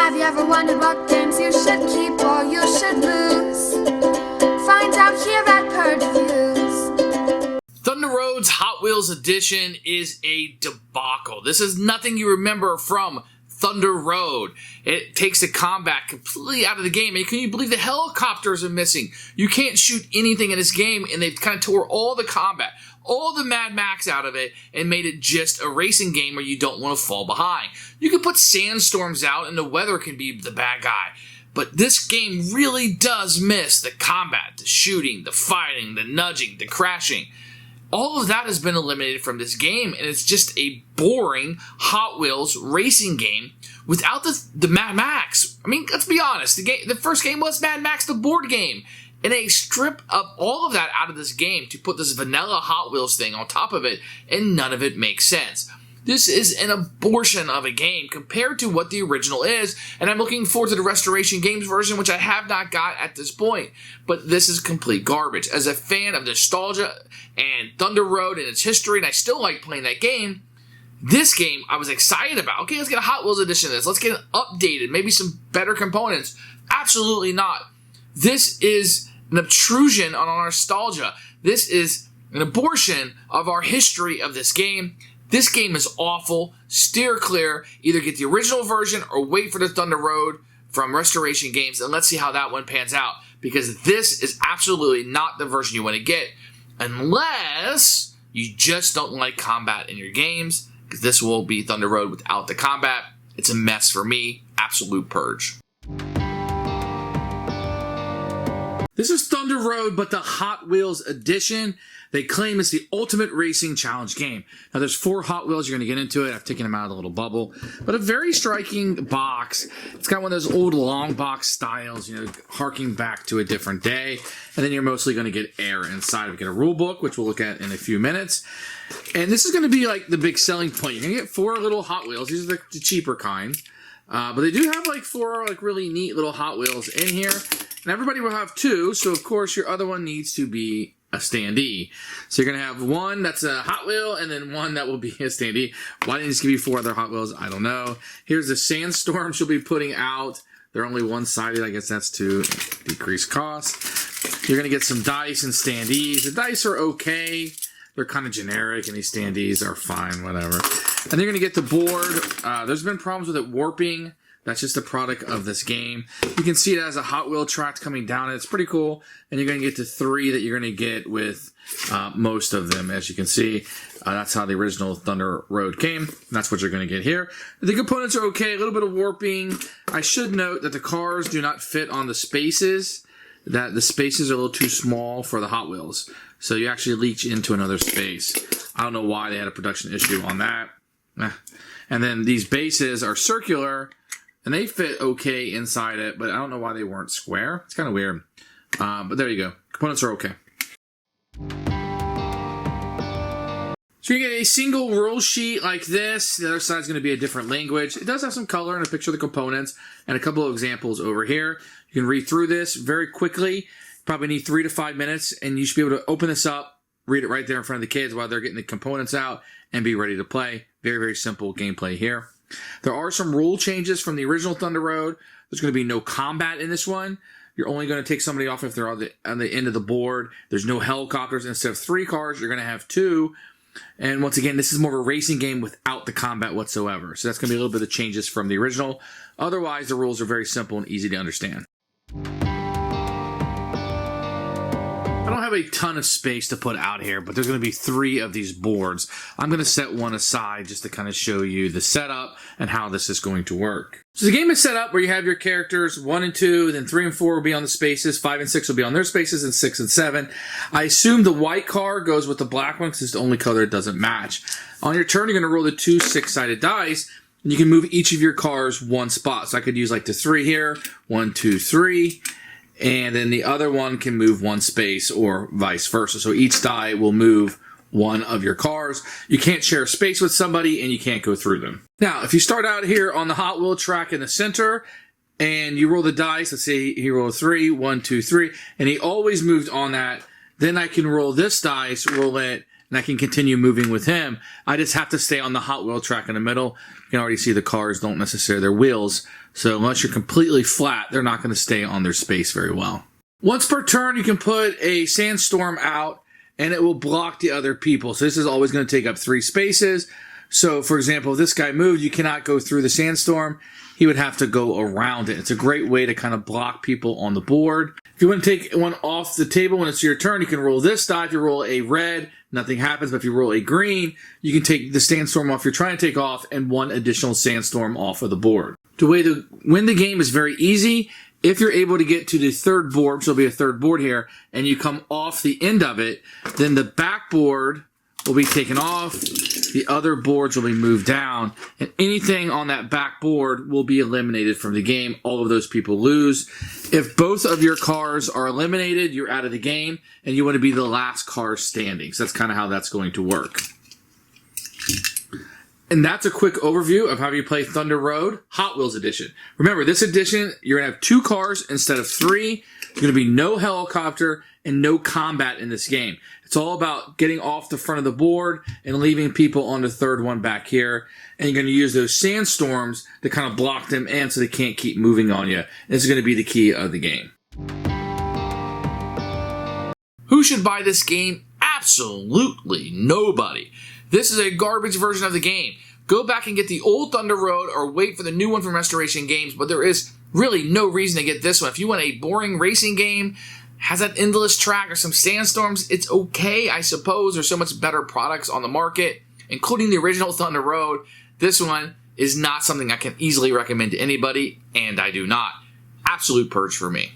Have you ever wondered what games you should keep or you should lose? Find out here at Purge Reviews. Thunder Road's Hot Wheels edition is a debacle. This is nothing you remember from Thunder Road. It takes the combat completely out of the game. And can you believe the helicopters are missing? You can't shoot anything in this game, and they've kind of tore all the combat, all the Mad Max out of it, and made it just a racing game where you don't want to fall behind. You can put sandstorms out, and the weather can be the bad guy. But this game really does miss the combat, the shooting, the fighting, the nudging, the crashing. All of that has been eliminated from this game, and it's just a boring Hot Wheels racing game without the Mad Max. I mean, let's be honest. The first game was Mad Max, the board game. And they strip up all of that out of this game to put this vanilla Hot Wheels thing on top of it, and none of it makes sense. This is an abortion of a game compared to what the original is, and I'm looking forward to the Restoration Games version, which I have not got at this point. But this is complete garbage. As a fan of nostalgia and Thunder Road and its history, and I still like playing that game, this game I was excited about. Okay, let's get a Hot Wheels edition of this. Let's get it updated, maybe some better components. Absolutely not. This is an obtrusion on our nostalgia. This is an abortion of our history of this game. This game is awful. Steer clear. Either get the original version or wait for the Thunder Road from Restoration Games, and let's see how that one pans out, because this is absolutely not the version you want to get unless you just don't like combat in your games, because this will be Thunder Road without the combat. It's a mess for me. Absolute purge. This is Thunder Road, but the Hot Wheels edition. They claim it's the ultimate racing challenge game. Now, there's 4 Hot Wheels. You're going to get into it. I've taken them out of the little bubble. But a very striking box. It's got one of those old long box styles, harking back to a different day. And then you're mostly going to get air inside. We get a rule book, which we'll look at in a few minutes. And this is going to be like the big selling point. You're going to get 4 little Hot Wheels. These are the cheaper kind. But they do have like 4 like really neat little Hot Wheels in here. And everybody will have 2, so of course your other one needs to be a standee. So you're going to have one that's a Hot Wheel, and then one that will be a standee. Why didn't they just give you 4 other Hot Wheels? I don't know. Here's the sandstorm she'll be putting out. They're only one-sided. I guess that's to decrease cost. You're going to get some dice and standees. The dice are okay. They're kind of generic, and these standees are fine, whatever. And you're going to get the board. There's been problems with it warping. That's just a product of this game. You can see it has a Hot Wheel track coming down. It's pretty cool. And you're going to get to 3 that you're going to get with most of them, as you can see. That's how the original Thunder Road came. That's what you're going to get here. The components are okay. A little bit of warping. I should note that the cars do not fit on the spaces. That the spaces are a little too small for the Hot Wheels. So you actually leach into another space. I don't know why they had a production issue on that. And then these bases are circular, and they fit okay inside it, but I don't know why they weren't square. It's kind of weird. But there you go. Components are okay. So you get a single rule sheet like this. The other side is going to be a different language. It does have some color and a picture of the components and a couple of examples over here. You can read through this very quickly. Probably need 3 to 5 minutes, and you should be able to open this up, read it right there in front of the kids while they're getting the components out, and be ready to play. Very, very simple gameplay here. There are some rule changes from the original Thunder Road. There's going to be no combat in this one. You're only going to take somebody off if they're on the end of the board. There's no helicopters. Instead of 3 cars, you're going to have 2. And once again, this is more of a racing game without the combat whatsoever. So that's going to be a little bit of changes from the original. Otherwise, the rules are very simple and easy to understand. I don't have a ton of space to put out here, but there's going to be 3 of these boards. I'm going to set one aside just to kind of show you the setup and how this is going to work. So the game is set up where you have your characters 1 and 2, then 3 and 4 will be on the spaces, 5 and 6 will be on their spaces, and 6 and 7. I assume the white car goes with the black one because it's the only color it doesn't match. On your turn, you're going to roll the 2 6-sided dice, and you can move each of your cars 1 spot. So I could use like the 3 here, 1, 2, 3. And then the other one can move 1 space or vice versa. So each die will move 1 of your cars. You can't share space with somebody, and you can't go through them. Now, if you start out here on the Hot Wheel track in the center, and you roll the dice, let's say he rolled 3, 1, 2, 3, and he always moved on that, then I can roll this dice, roll it, and I can continue moving with him. I just have to stay on the Hot Wheel track in the middle. You can already see the cars don't necessarily, their wheels. So unless you're completely flat, they're not going to stay on their space very well. Once per turn, you can put a sandstorm out, and it will block the other people. So this is always going to take up 3 spaces. So, for example, if this guy moved, you cannot go through the sandstorm. He would have to go around it. It's a great way to kind of block people on the board. If you want to take one off the table when it's your turn, you can roll this die. If you roll a red, nothing happens. But if you roll a green, you can take the sandstorm off you're trying to take off and 1 additional sandstorm off of the board. The way to win the game is very easy. If you're able to get to the third board, so there'll be a third board here, and you come off the end of it, then the backboard will be taken off, the other boards will be moved down, and anything on that back board will be eliminated from the game. All of those people lose. If both of your cars are eliminated, you're out of the game, and you want to be the last car standing. So that's kind of how that's going to work. And that's a quick overview of how you play Thunder Road Hot Wheels Edition. Remember, this edition, you're going to have 2 cars instead of 3. There's going to be no helicopter and no combat in this game. It's all about getting off the front of the board and leaving people on the third one back here. And you're going to use those sandstorms to kind of block them in so they can't keep moving on you. This is going to be the key of the game. Who should buy this game? Absolutely nobody. This is a garbage version of the game. Go back and get the old Thunder Road or wait for the new one from Restoration Games, but there is really no reason to get this one. If you want a boring racing game, has that endless track or some sandstorms, it's okay, I suppose. There's so much better products on the market, including the original Thunder Road. This one is not something I can easily recommend to anybody, and I do not. Absolute purge for me.